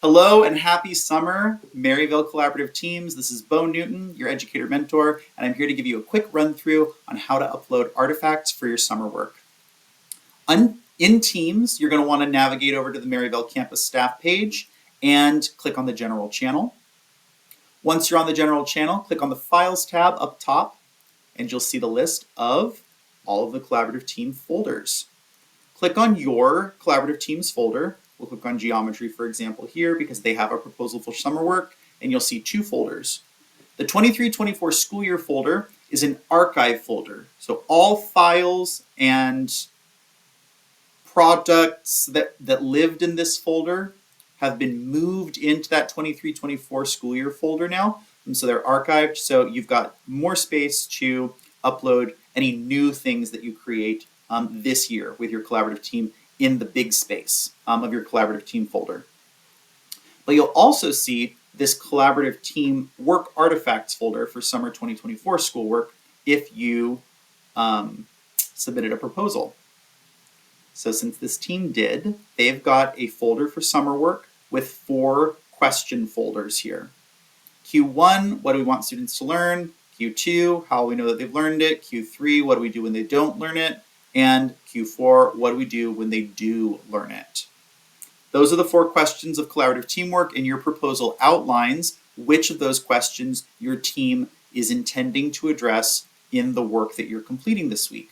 Hello and happy summer, Maryville Collaborative Teams. This is Bo Newton, your educator mentor, and I'm here to give you a quick run through on how to upload artifacts for your summer work. In Teams, you're going to want to navigate over to the Maryville campus staff page and click on the general channel. Once you're on the general channel, click on the Files tab up top, and you'll see the list of all of the Collaborative Team folders. Click on your Collaborative Teams folder. We'll click on Geometry, for example, here because they have a proposal for summer work, and you'll see two folders. The 23-24 school year folder is an archive folder. So all files and products that lived in this folder have been moved into that 23-24 school year folder now. And so they're archived, so you've got more space to upload any new things that you create this year with your collaborative team in the big space of your collaborative team folder. But you'll also see this collaborative team work artifacts folder for summer 2024 schoolwork if you submitted a proposal. So since this team did, they've got a folder for summer work with 4 question folders here. Q1, what do we want students to learn? Q2, how we know that they've learned it? Q3, what do we do when they don't learn it? And Q4, what do we do when they do learn it? Those are the 4 questions of collaborative teamwork, and your proposal outlines which of those questions your team is intending to address in the work that you're completing this week.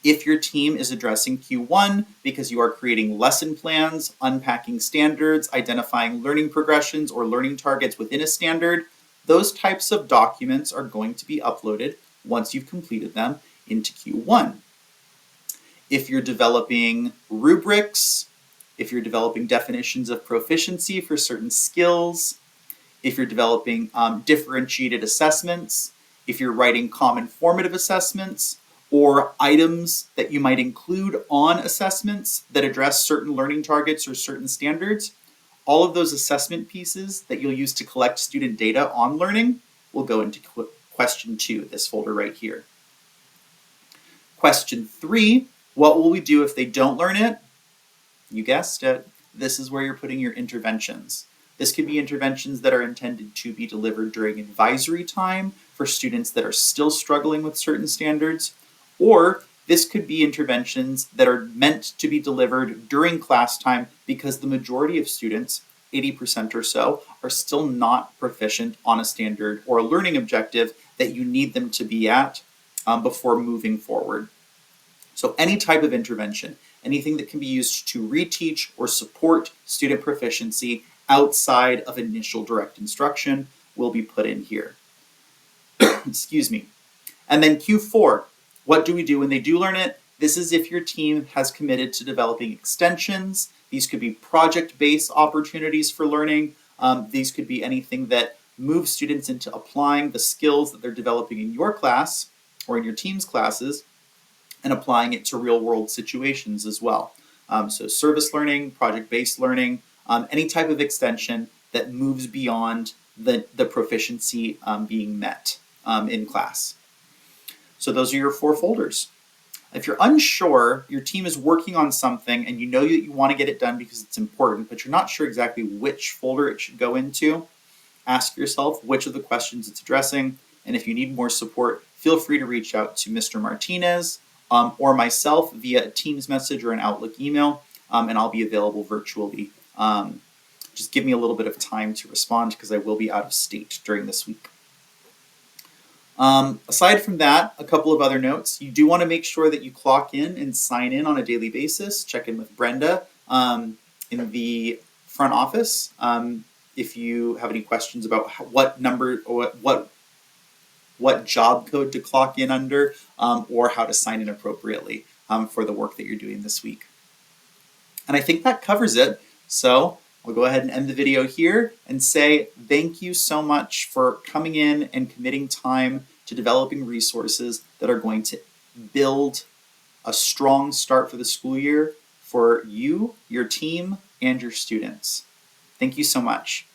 If your team is addressing Q1 because you are creating lesson plans, unpacking standards, identifying learning progressions or learning targets within a standard, those types of documents are going to be uploaded once you've completed them into Q1. If you're developing rubrics, if you're developing definitions of proficiency for certain skills, if you're developing differentiated assessments, if you're writing common formative assessments, or items that you might include on assessments that address certain learning targets or certain standards, all of those assessment pieces that you'll use to collect student data on learning will go into question 2, this folder right here. Question 3, what will we do if they don't learn it? You guessed it, this is where you're putting your interventions. This could be interventions that are intended to be delivered during advisory time for students that are still struggling with certain standards, or this could be interventions that are meant to be delivered during class time because the majority of students, 80% or so, are still not proficient on a standard or a learning objective that you need them to be at before moving forward. So any type of intervention, anything that can be used to reteach or support student proficiency outside of initial direct instruction will be put in here. Excuse me. And then Q4, what do we do when they do learn it? This is if your team has committed to developing extensions. These could be project-based opportunities for learning. These could be anything that moves students into applying the skills that they're developing in your class or in your team's classes and applying it to real-world situations as well. So service learning, project-based learning, any type of extension that moves beyond the proficiency being met in class. So those are your 4 folders. If you're unsure, your team is working on something and you know that you want to get it done because it's important, but you're not sure exactly which folder it should go into, ask yourself which of the questions it's addressing, and if you need more support, feel free to reach out to Mr. Martinez or myself via a Teams message or an Outlook email, and I'll be available virtually. Just give me a little bit of time to respond because I will be out of state during this week. Aside from that, a couple of other notes. You do want to make sure that you clock in and sign in on a daily basis. Check in with Brenda in the front office if you have any questions about what number or what job code to clock in under or how to sign in appropriately for the work that you're doing this week. And I think that covers it. So I'll go ahead and end the video here and say thank you so much for coming in and committing time to developing resources that are going to build a strong start for the school year for you, your team, and your students. Thank you so much.